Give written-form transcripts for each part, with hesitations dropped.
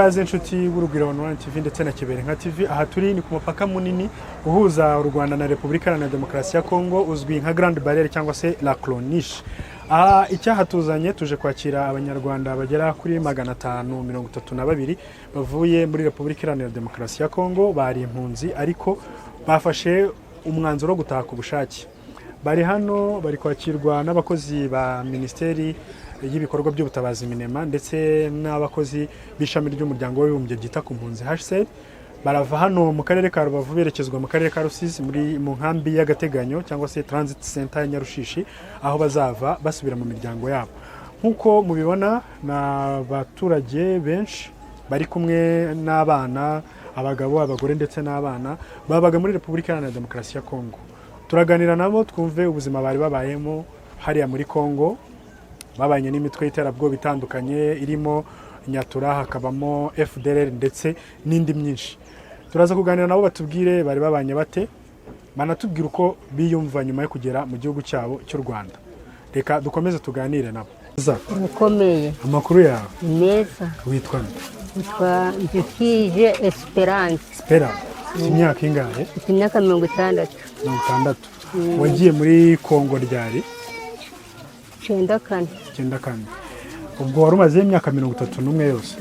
Kaze inshuti y'Urugwiro Online TV ndetse na Kibere nka TV. Aha turi ni ku mupaka munini uhuza u Rwanda na Repubulika Iharanira Demokarasi ya Kongo uzwi nka Grande Barriere cyangwa se La Corniche. Icyahatuzanye tuje kwakira abanyarwanda bagera kuri 532 bavuye muri Repubulika Iharanira Demokarasi ya Kongo, bari impunzi ariko bafashe umwanzuro wo gutaha ku bushake. Bari hano bari kwakirwa n'abakozi ba Ministeri y'ibikorwa by'ubutabazi Minema ndetse n'abakozi b'ishami ry'umuryango w'abibumbye ryita ku mpunzi HCR. Barava hano mu karere ka Rubavu berekezwa mu karere ka Rusizi mu nkambi y'agateganyo cyangwa se Transit Center ya Nyarushishi, aho bazava basubira mu miryango yabo. Nkuko mubibona na baturage benshi bari kumwe n'abana, abagabo, abagore ndetse n'abana babaga muri Repubulika Iharanira Demokarasi ya Kongo. Turaganira nabo twumve ubuzima bari babayemo hariya muri Kongo, babanye n'imitwe y'iterabwoba bitandukanye irimo Nyatura, hakabamo FDLR ndetse n'indi myinshi. Turaza kuganira nabo batubwire bari babanye bate, banatubwira uko biyumva nyuma yo kugera mu gihugu cyabo cy'u Rwanda. Reka dukomeze tuganire nabo. Mukomeye. Amakuru yawe? Neza. Witwa nde? Witwa Ndikije Esperance. Esperance. Imyaka ingahe? Imyaka 60. 60. Wagiye muri Kongo ryari? 94. Ubwo wari umaze imyaka 31 yose.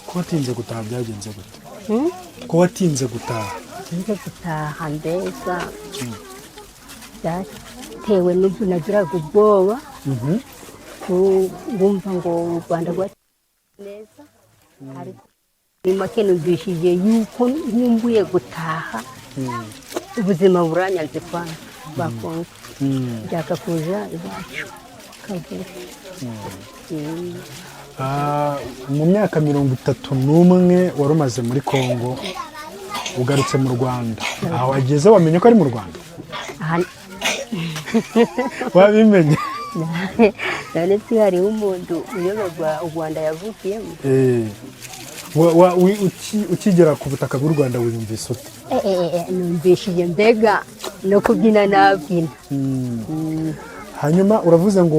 Ko watinze gutaha byagenze gute? Ko watinze gutaha? Nje gutaha mbesa. Byatewe n'ubwo nagiraga ubwoba. Ngumva ngo u Rwanda rwa neza. Ariko nimake numvishije yuko nkumbuye gutaha. Ubuzima buranyanze kwana bakongo. Njaka kuja iwacu. Mu myaka 31 wari umaze muri Kongo ugarutse mu Rwanda. Aho wageze wamenye ko ari mu Rwanda? Wabimenye? None hari umuntu uyoberwa u Rwanda yavukiyemo. Ukigera ku butaka bw'u Rwanda wiyumvise ute? Numvishije mbega no kubyina nabyina. Hanyuma uravuze ngo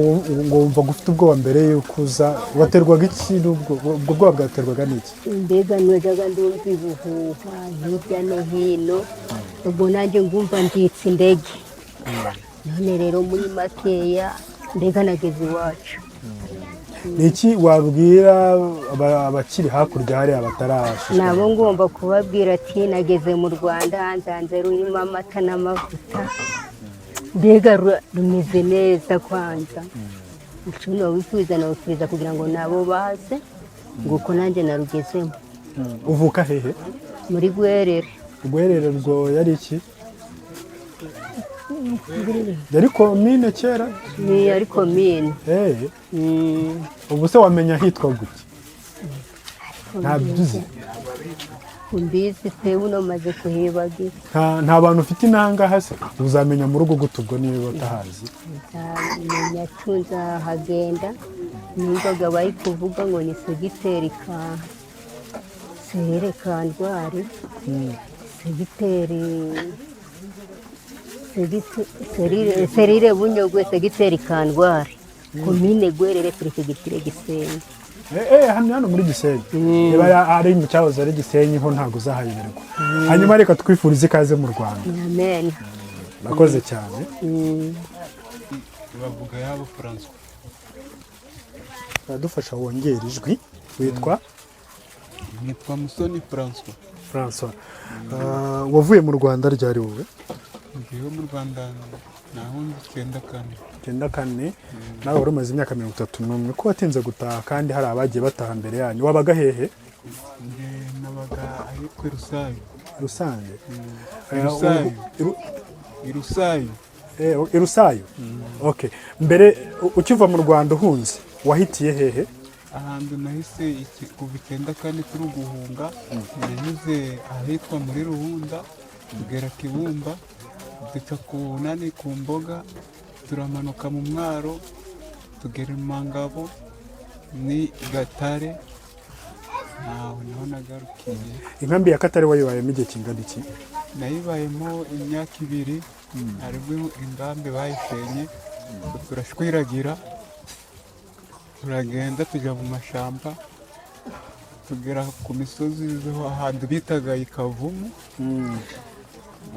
wumva gufite ubwoba mbere yuko uza, waterwaga iki? Ubwo bwoba bwaterwaga n'iki? Mbega nwajaga ndumva ibihuha hirya no hino, ubwo nanjye ngumva nditse indege. None rero muri makeya mbega nageze iwacu. Niki wabwira abakiri hakurya hariya batarashishwa? Nabo ngomba kubabwira ati nageze mu Rwanda, nzanze rurimo amata n'amavuta. Mbega rumeze neza kwanza. Ushobora wifuza kugira ngo nabo baze nguko nanjye narugezemo. Uvuka hehe? Muri Gwerere. Gwerere ubwo yari iki? Yari komine kera? Ni yari komine. Ubu se wamenya hitwa gute? Ntabyizi. Kumbizi pe uno maze kuhibagira. Nta bantu ufite inanga hase uzamenya mu rugo gute ubwo niba batahazi? Nzamenya tunza hagenda nimbaga bari kuvuga ngo ni segiteri Kandwari. Serire Bunyogwe segiteri Kandwari. Komine Gwerere perefegiture Gisenyi. Hano muri Gisenyi. Niba ari mu cyahoze ari Gisenyi ho ntago uzahayoberwa. Hanyuma reka twifurize ikaze mu Rwanda. Amen. Nakoze cyane. Bavuga yabo François. Badufasha wongera ijwi. Witwa? Nitwa Musoni François. Wavuye mu Rwanda ryari wowe? Ngiye mu Rwanda nahundi 94. Nawe wari umaze imyaka 31. Ko watinze gutaha kandi hari abagiye bataha mbere yanyu. Wabaga hehe? Nabaga ahitwa Rusange. Irusayo. Okay. Mbere ukiva mu Rwanda uhunze wahitiye hehe? Ahantu nahise kuva 94 turi guhunga, nanyuze ahitwa muri Ruhunda tugera Kibumba, duca ku nani ku Mboga, turamanuka mu Mwaro tugera Mangabo ni Gatare. Naho nagarukiye. Inkambi ya Katare wayibayemo igihe kingana iki? Nayibayemo imyaka 2. Aribwo ingambi bayisenye turashwiragira, turagenda tujya mu mashamba tugera ku misozi ahantu bitaga ikavumu.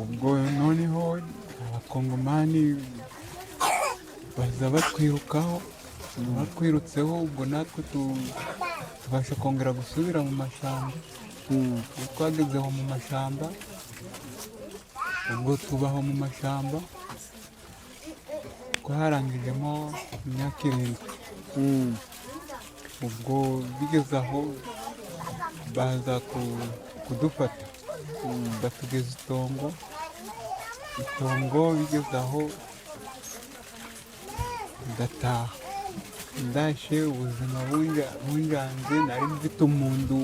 Ubwo noneho abakongomani baza batwirukaho, batwirutseho, ubwo natwe tubasha kongera gusubira mu mashyamba. Iyo twagezeho mu mashyamba, ubwo tubaho mu mashyamba, twarangijemo imyaka 7. Ubwo bigeze aho baza kudufata, batugeza itongo, bigeze aho ndataha. Ndashe ubuzima bunjanze, nari mfite umuntu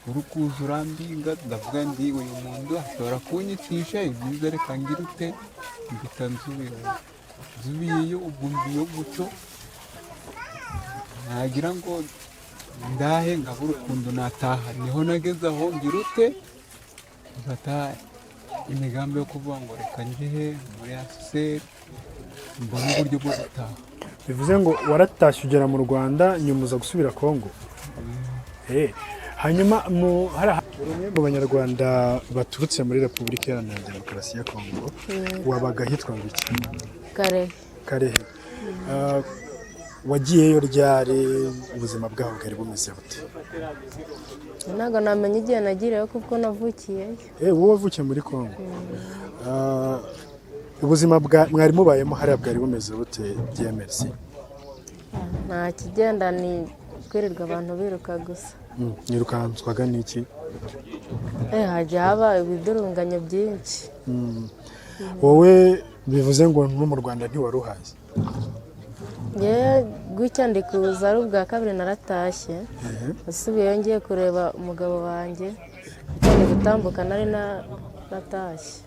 uri kuza urambinga, ndavuga ndi uyu muntu ashobora kunyicisha, ibyiza reka ngire ute, mpita nsubiyeyo. Ubwo mbiyo gutyo, nagira ngo ndahe ngabura ukuntu nataha. Niho nageze aho ngira ute, mfata imigambi yo kuvuga ngo reka njye muri ASR mbone uburyo bwo gutaha. bivuze ngo waratashye ugera mu Rwanda nyuma uza gusubira Kongo. Hanyuma mu banyarwanda baturutse muri Repubulika Iharanira Demokarasi ya Kongo wabaga hitwa ngo iki? Karehe. Wagiyeyo ryari? Ubuzima bwaho bwari bumeze bute? Ntabwo namenye igihe nagiriyeyo kuko navukiyeyo. Wowe wavukiye muri Kongo. Ubuzima mwari mubayemo hariya bwari bumeze bute DMRC? Nta kigenda, ni kwirirwa abantu biruka gusa. Nirukanswaga n'iki? Hajya haba ibidurunganyo byinshi. Wowe bivuze ngo no mu Rwanda ntiwari uhazi? Gutya ndi kuza ari ubwa kabiri naratashye, nasubiyeyo ngiye kureba umugabo wanjye, ndi gutambuka nari naratashye.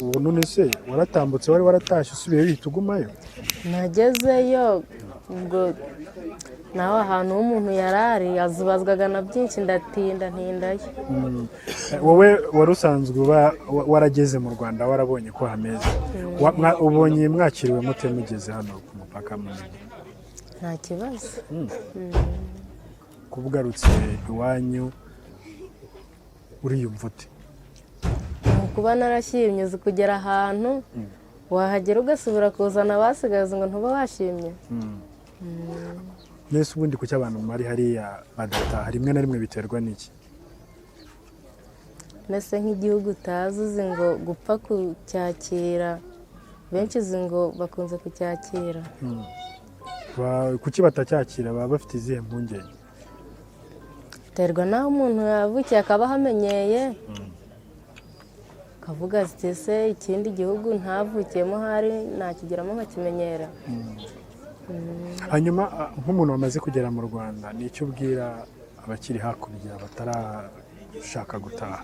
Ubu none se waratambutse wari waratashye usubiyeyo uhita ugumayo? Nagezeyo ubwo naho ahantu h'umuntu yarari azubazwaga na byinshi, ntindayo. Wowe wari usanzwe warageze mu Rwanda, warabonye ko hameze, ubonye mwakiriwe mute mugeze hano ku mupaka munini? Nta kibazo. Kubugarutse iwanyu uriyumva ute? Kuba narashimye, uzi kugera ahantu wahagera ugasubira kuzana abasigaye ngo ntuba washimye. Nese ubundi kuki abantu bari hariya badataha rimwe na rimwe biterwa n'iki? Nese nk'igihugu utazi, uzi ngo gupfa kucyakira, benshi uzi ngo bakunze kucyakira. Kuki batacyakira? Baba bafite izihe mpungenge? Biterwa n'aho umuntu yavukiye akaba ahamenyeye, akavuga ati ese ikindi gihugu ntavukiyemo hari nakigeramo nkakimenyera. Hanyuma nk'umuntu wamaze kugera mu Rwanda, ni icyo ubwira abakiri hakurya batarashaka gutaha?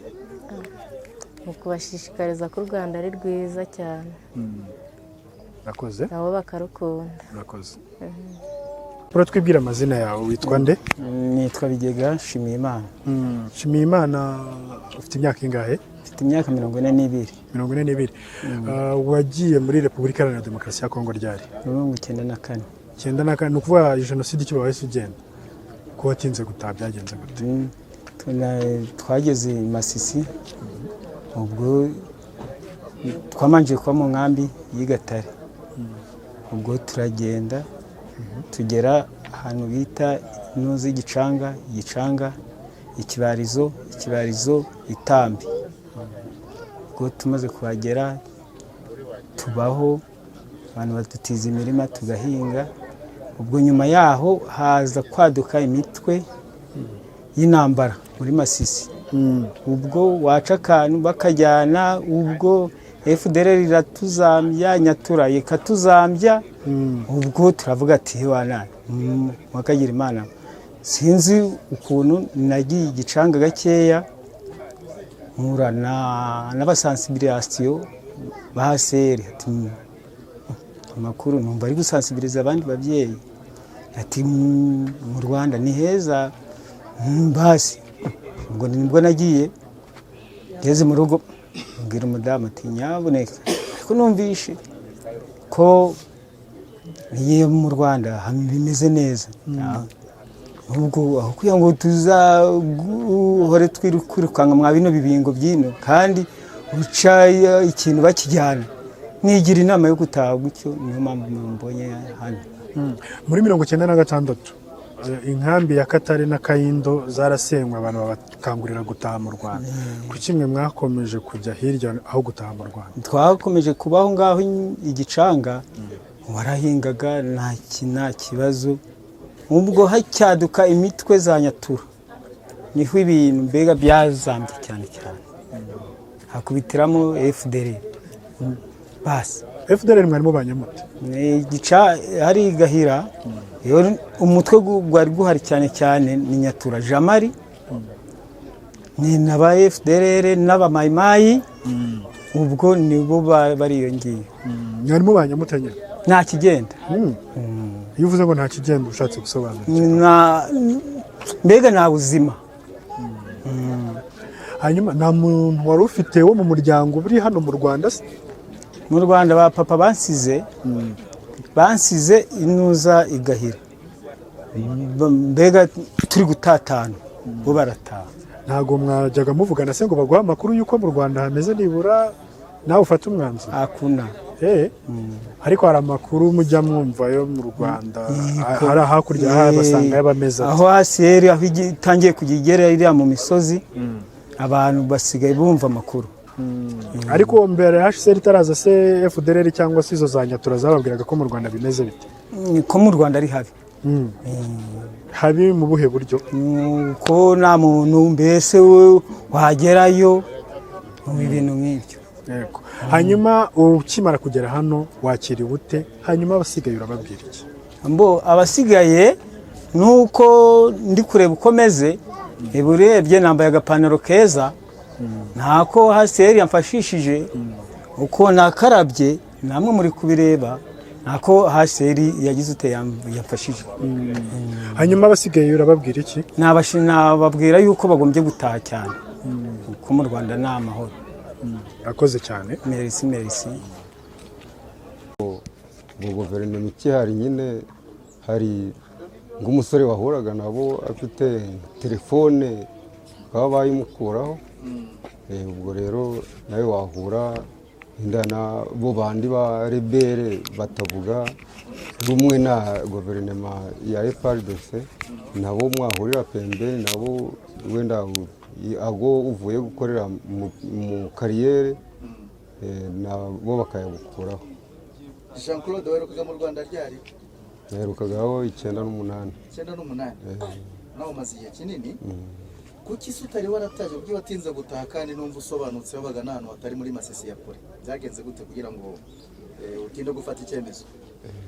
Ni ukubashishikariza ko u Rwanda ari rwiza cyane. Urakoze. nabo bakarukunda. Urakoze. Uratwibwira amazina yawe, witwa nde? Nitwa Bigega Nshimiyimana. Nshimiyimana, ufite imyaka ingahe? Mfite imyaka 42. 42. Wagiye muri Repubulika Iharanira Demokarasi ya Kongo ryari? 94. 94. Ni ukuvuga jenoside ikiba wahise ugenda? Ko watinze gutaha byagenze gute? Twageze i Masisi, ubwo twamanje kuba mu nkambi y'Igatare. Ubwo turagenda tugera ahantu bita Inuzi Igicanga, Ikibarizo, Itambi. Ubwo tumaze kuhagera tubaho, abantu badutiza imirima tugahinga. Ubwo nyuma yaho haza kwaduka imitwe y'intambara muri Masisi. Ubwo waca akantu bakajyana, ubwo FDLR iratuzambya, Nyatura ikatuzambya. Ubwo turavuga ati wana mwakagira Imana, sinzi ukuntu nagiye Igicanga gakeya murana n'abasensibilisation bahasere, ati amakuru numva ari gusensibiliza abandi babyeyi, ati mu Rwanda ni heza basi. Ubwo nibwo nagiye ngeze mu rugo mbwira umudamu ati nyaboneka, ariko numvishe ko niye mu Rwanda bimeze neza. ubwo aho kugira ngo tuzahore twirukanka mwa bino bibingo byino kandi uca ikintu bakijyana nigira inama yo gutaha gutyo niyo mpamvu mbonye hano. Muri 1996 inkambi ya Katare na Kayindo zarasenywe abantu babakangurira gutaha mu Rwanda. Ku kimwe mwakomeje kujya hirya aho gutaha mu Rwanda? Twakomeje kubaho ngaho igicanga warahingaga nta kibazo, ubwo hacyaduka imitwe za nyatura niho ibintu mbega byazambye cyane hakubitiramo FDR. Basi FDR mwari mubanye mute? hari Gahira umutwe gwari guhari cyane ni Nyatura Jamari ni naba FDR n'aba Mayimayi, ubwo nibo bariyongiye. Mwari mubanye mute nyine? Nta kigenda. Iyo uvuze ngo nta kigenda ushatse gusobanura mbega nta buzima. Hanyuma nta muntu wari ufite wo mu muryango uri hano mu Rwanda se? Mu Rwanda ba papa bansize inuza igahira, mbega turi gutatana bo barataha. Ntago mwajyaga muvugana se ngo baguha amakuru yuko mu Rwanda hameze nibura nawe ufata umwanzuro? Hakuna. Ariko hari amakuru mujya mwumva yo mu Rwanda hari hakurya basanga y'abameza aho haseri aho itangiye kugigera iriya mu misozi abantu basigaye bumva amakuru. Ariko mbere HCR itaraza se FDR cyangwa se izo za Nyatura zababwiraga ko mu Rwanda bimeze bite? Ko mu Rwanda ari habi. Habi mu buhe buryo? Ko nta muntu mbese wagerayo mu bintu nk'ibyo. Yego. Hanyuma ukimara kugera hano wakiriwe ute? Hanyuma abasigaye urababwira iki? Abasigaye nuko ndi kureba ukomeze urebye nambaye agapantaro keza, ntako HCR yamfashishije uko nakarabye, namwe muri kubireba ntako HCR yagize ute yamfashije. Hanyuma abasigaye urababwira iki? Nababwira yuko bagombye gutaha cyane kuko mu Rwanda ni amahoro. Akoze cyane. Merci. Guverinoma ikihari nyine hari ng'umusore wahuraga nabo afite telefone baba bayimukuraho, ubwo rero nawe wahura indana bo bandi ba rebere batavuga rumwe na guverinoma ya FARDC, nabo mwahurira pembeni, nabo wenda ago uvuye gukorera mu kariyere nabo bakayagukuraho. Jean Claude waherukaga mu Rwanda ryari? Yaherukagaho 98. 98? Nawe umaze igihe kinini? Kuki se utari warataje ubwo watinze gutaha kandi numva usobanutse wabaga n'ahantu hatari muri Masisi ya kure? Byagenze gute kugira ngo utinde gufata icyemezo?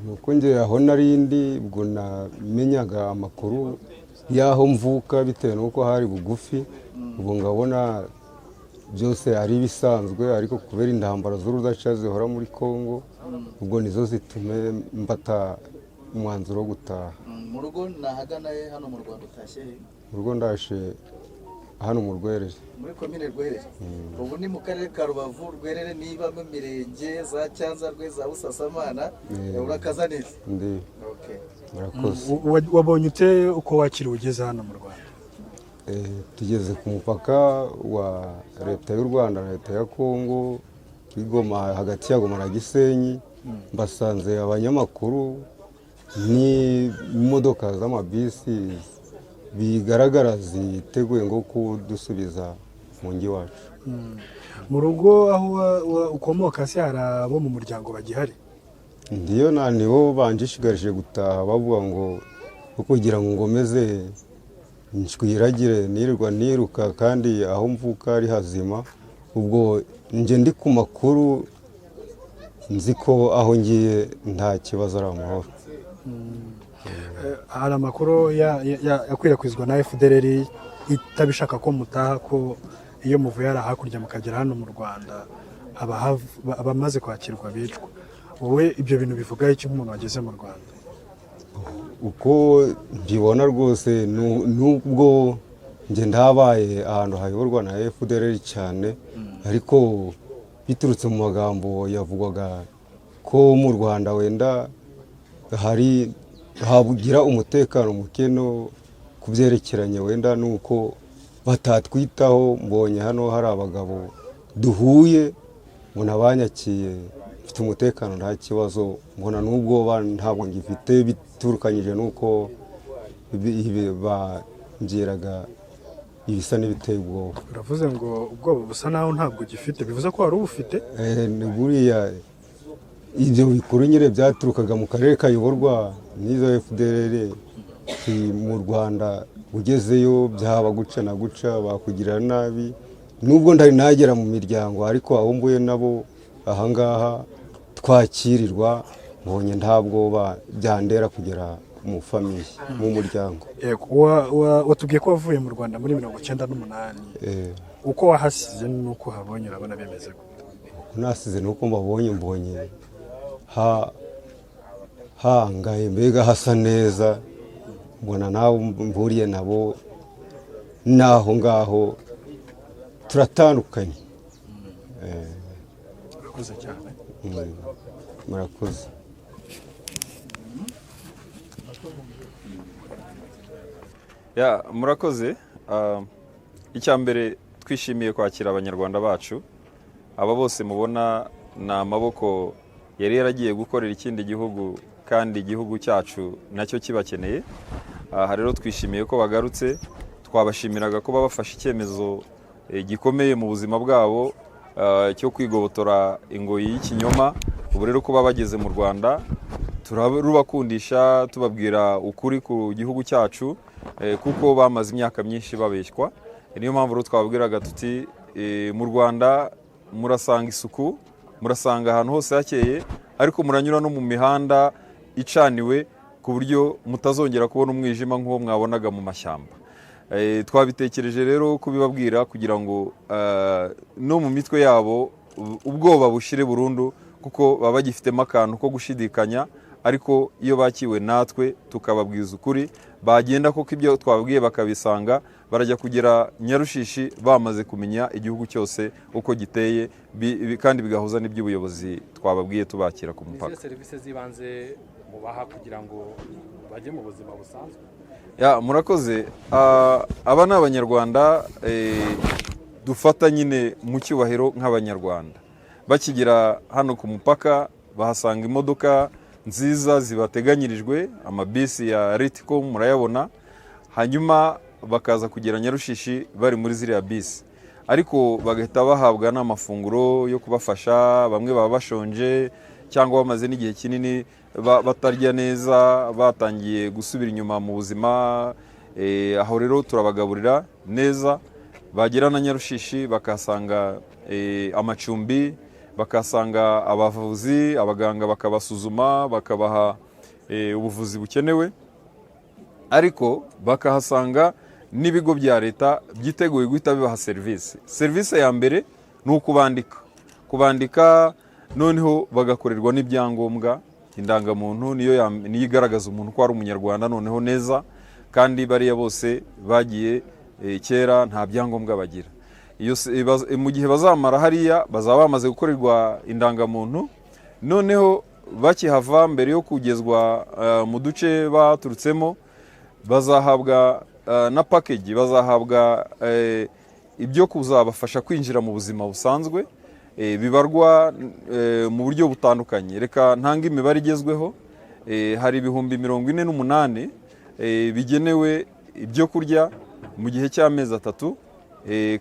Nuko nge aho narindi ubwo namenyaga amakuru yaho mvuka bitewe nuko hari bugufi, ubwo ngabona byose ari bisanzwe, ariko kubera intambara z'urudaca zihora muri Kongo ubwo nizo zitume mbata umwanzuro wo gutaha. Mu rugo nahagana hano mu Rwanda utashye? Mu rugo ndashe hano mu Rwerere. Muri komine Rwerere? Ubu ni mu karere ka Rubavu. Rwerere niba mu mirenge za Cyanzarwe za Busasamana, urakaza neza? Ndi. Okay. Murakoze. Wabonye ute uko wakiriwe ugeze hano mu Rwanda? Tugeze ku mupaka wa leta y'u Rwanda na leta ya Kongo, Kigoma, hagati ya Goma na Gisenyi, mbasanze abanyamakuru ni imodoka z'amabisi bigaragara ziteguye ngo kudusubiza mu ngi wacu. Mu rugo aho ukomoka se hari abo mu muryango bagihari? Ndiyo nibo banjishigarije gutaha, bavuga ngo kugira ngo ngomeze nshwiragire nirirwa niruka kandi aho mvuka ari hazima. Ubwo nje ndi ku makuru nzi ko aho ngiye nta kibazo ari amahoro. Hari amakuru yakwirakwizwa na FDR itabishaka ko mutaha, ko iyo muvuye ari hakurya mukagera hano mu Rwanda abamaze kwakirwa bicwa. Wowe ibyo bintu bivuga iki nk'umuntu wageze mu Rwanda? Uko mbibona rwose nubwo nge ndabaye ahantu hayoborwa na FDR cyane, ariko biturutse mu magambo yavugwaga ko mu Rwanda wenda habugira umutekano muke ku byerekeranye wenda nuko batatwitaho. Mbonye hano hari abagabo duhuye mbona banyakiye, mfite umutekano nta kibazo, mbona n'ubwoba ntabwo ngifite biturukanyije nuko bambwiraga ibisa n'ibiteye ubwoba. uravuze ngo ubwoba busa naho ntabwo ugifite, bivuze ko wari ubufite? Buriya ibyo bikuru nyine byaturukaga mu karere kayoborwa n'izo FDLR. Mu Rwanda ugezeyo byaba guca na guca, bakugirira nabi. Nubwo ntari nagera mu miryango, ariko aho mbuye nabo ahangaha twakirirwa, mbonye nta bwoba byandera kugera mu famiye, mu muryango. watubwiye ko wavuye mu Rwanda muri 1998. uko wahasize nuko habonye urabona bemeze gute? Nasize nuko mbonye hangaye, mbega hasa neza, mbona nawe mburiye nabo naho ngaho turatandukanye. Murakoze cyane. Murakoze. Murakoze. Icya mbere twishimiye kwakira abanyarwanda bacu. Aba bose mubona ni amaboko yari yaragiye gukorera ikindi gihugu, kandi igihugu cyacu nacyo kibakeneye. Aha rero twishimiye ko bagarutse, twabashimiraga ko babafashe icyemezo gikomeye mu buzima bwabo cyo kwigobotora ingoyi y'ikinyoma. Ubu rero kuba bageze mu Rwanda turabakundisha, tubabwira ukuri ku gihugu cyacu, kuko bamaze imyaka myinshi babeshywa. Niyo mpamvu rero twababwiraga tuti mu Rwanda murasanga isuku, murasanga ahantu hose hakeye, ariko muranyura no mu mihanda icaniwe ku buryo mutazongera kubona umwijima nk'uwo mwabonaga mu mashyamba. Twabitekereje rero kubibabwira kugira ngo no mu mitwe yabo ubwoba bushire burundu, kuko baba bagifitemo akantu ko gushidikanya, ariko iyo bakiwe natwe tukababwiza ukuri, bagenda koko ibyo twababwiye bakabisanga, barajya kugera Nyarushishi bamaze kumenya igihugu cyose uko giteye, kandi bigahuza n'iby'ubuyobozi twababwiye tubakira ku mupaka. Serivisi z'ibanze mubaha kugira ngo bajye mu buzima busanzwe? Murakoze. Aba ni abanyarwanda dufata nyine mu cyubahiro nk'abanyarwanda. Bakigera hano ku mupaka bahasanga imodoka nziza zibateganyirijwe, amabisi ya Ritco murayabona, hanyuma bakaza kugera Nyarushishi bari muri ziriya bisi, ariko bagahita bahabwa n'amafunguro yo kubafasha. Bamwe baba bashonje cyangwa bamaze n'igihe kinini batarya neza, batangiye gusubira inyuma mu buzima. Aho rero turabagaburira neza. Bagera na Nyarushishi bakasanga amacumbi, bakasanga abavuzi, abaganga bakabasuzuma, bakabaha ubuvuzi bukenewe, ariko bakahasanga n'ibigo bya leta byiteguye guhita bibaha serivisi. Serivisi ya mbere ni ukubandika, noneho bagakorerwa n'ibyangombwa. Indangamuntu niyo igaragaza umuntu ko ari umunyarwanda noneho neza, kandi bariya bose bagiye kera nta byangombwa bagira. Mu gihe bazamara hariya bazaba bamaze gukorerwa indangamuntu, noneho bakihava mbere yo kugezwa mu duce baturutsemo bazahabwa na package, bazahabwa ibyo kuzabafasha kwinjira mu buzima busanzwe, bibarwa mu buryo butandukanye. Reka ntanga imibare igezweho. Hari ibihumbi 48 bigenewe ibyo kurya mu gihe cy'amezi 3,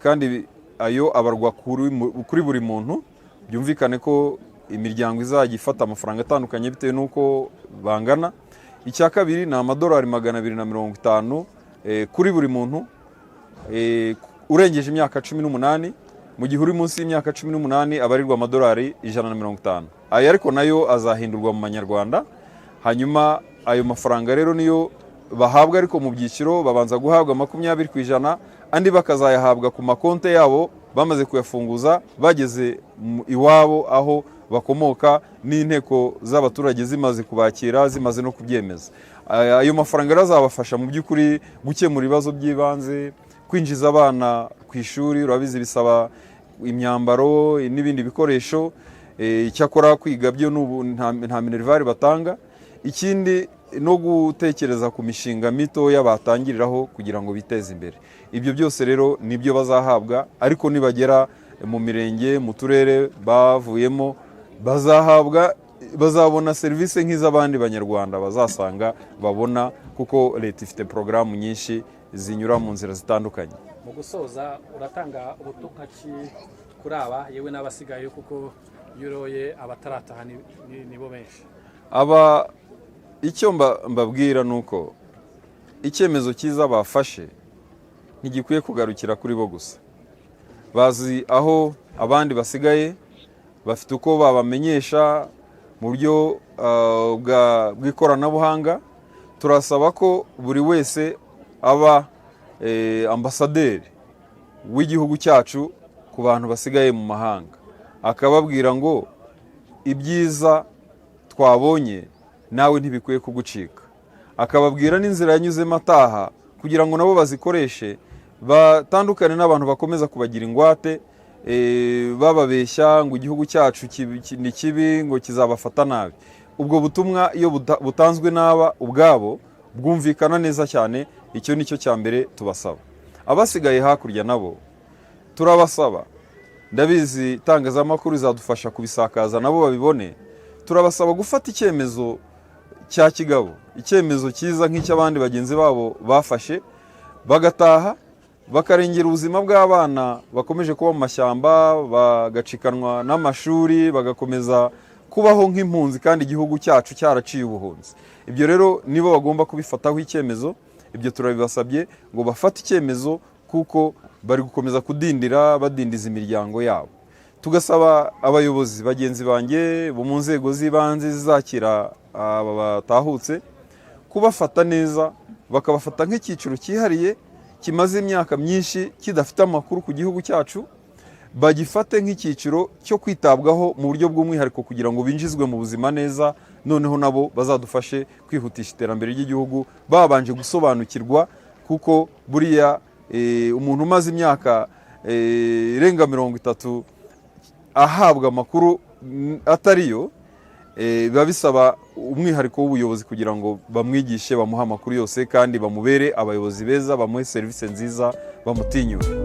kandi ayo abarwa kuri buri muntu. Byumvikane ko imiryango izajya ifata amafaranga atandukanye bitewe n'uko bangana. Icya kabiri ni amadolari 250 kuri buri muntu urengeje imyaka 18. Mu gihe uri munsi y'imyaka 18 abarirwa amadolari 150. Ayo ariko nayo azahindurwa mu manyarwanda. Hanyuma ayo mafaranga rero niyo bahabwa, ariko mu byiciro babanza guhabwa 20%, andi bakazayahabwa ku makonte yabo bamaze kuyafunguza, bageze iwabo aho bakomoka, n'inteko z'abaturage zimaze kubakira, zimaze no kubyemeza. Ayo mafaranga azabafasha mu by'ukuri gukemura ibibazo by'ibanze, kwinjiza abana ku ishuri. Urabizi bisaba imyambaro n'ibindi bikoresho, cyakora kwiga byo nta minervari batanga. Ikindi no gutekereza ku mishinga mitoya batangiriraho kugira ngo biteze imbere. Ibyo byose rero nibyo bazahabwa, ariko nibagera mu mirenge mu turere bavuyemo bazabona serivisi nk'iz'abandi banyarwanda bazasanga babona, kuko leta ifite porogaramu nyinshi zinyura mu nzira zitandukanye. Mu gusoza uratanga ubutumwa kuri aba yewe n'abasigaye, kuko iyo uroye abatarataha nibo benshi? Icyo mbabwira ni uko icyemezo cyiza bafashe ntigikwiye kugarukira kuri bo gusa. Bazi aho abandi basigaye, bafite uko babamenyesha mu buryo bw'ikoranabuhanga. Turasaba ko buri wese aba ambasaderi w'igihugu cyacu ku bantu basigaye mu mahanga, akababwira ngo ibyiza twabonye nawe ntibikwiye kugucika, akababwira n'inzira yanyuzemo ataha kugira ngo nabo bazikoreshe, batandukane n'abantu bakomeza kubagira ingwate bababeshya ngo igihugu cyacu ni kibi, ngo kizabafata nabi. Ubwo butumwa iyo butanzwe n'aba ubwabo bwumvikana neza cyane. Icyo nicyo cya mbere tubasaba. Abasigaye hakurya nabo turabasaba, ndabizi itangazamakuru izadufasha kubisakaza nabo babibone. Turabasaba gufata icyemezo cya kigabo, icyemezo cyiza nk'icy'abandi bagenzi babo bafashe, bagataha bakarengera ubuzima bw'abana bakomeje kuba mu mashyamba, bagacikanwa n'amashuri, bagakomeza kubaho nk'impunzi kandi igihugu cyacu cyaraciye ubuhunzi. Ibyo rero nibo bagomba kubifataho icyemezo. Ibyo turabibasabye ngo bafate icyemezo, kuko bari gukomeza kudindira, badindiza imiryango yabo. Tugasaba abayobozi bagenzi banjye bo mu nzego z'ibanze zizakira aba batahutse kubafata neza, bakabafata nk'icyiciro cyihariye kimaze imyaka myinshi kidafite amakuru ku gihugu cyacu, bagifate nk'icyiciro cyo kwitabwaho mu buryo bw'umwihariko kugira ngo binjizwe mu buzima neza, noneho nabo bazadufashe kwihutisha iterambere ry'igihugu babanje gusobanukirwa, kuko buriya umuntu umaze imyaka irenga 30 ahabwa amakuru atariyo, biba bisaba umwihariko w'ubuyobozi kugira ngo bamwigishe, bamuhe amakuru yose kandi bamubere abayobozi beza, bamuhe serivisi nziza, bamutinyure.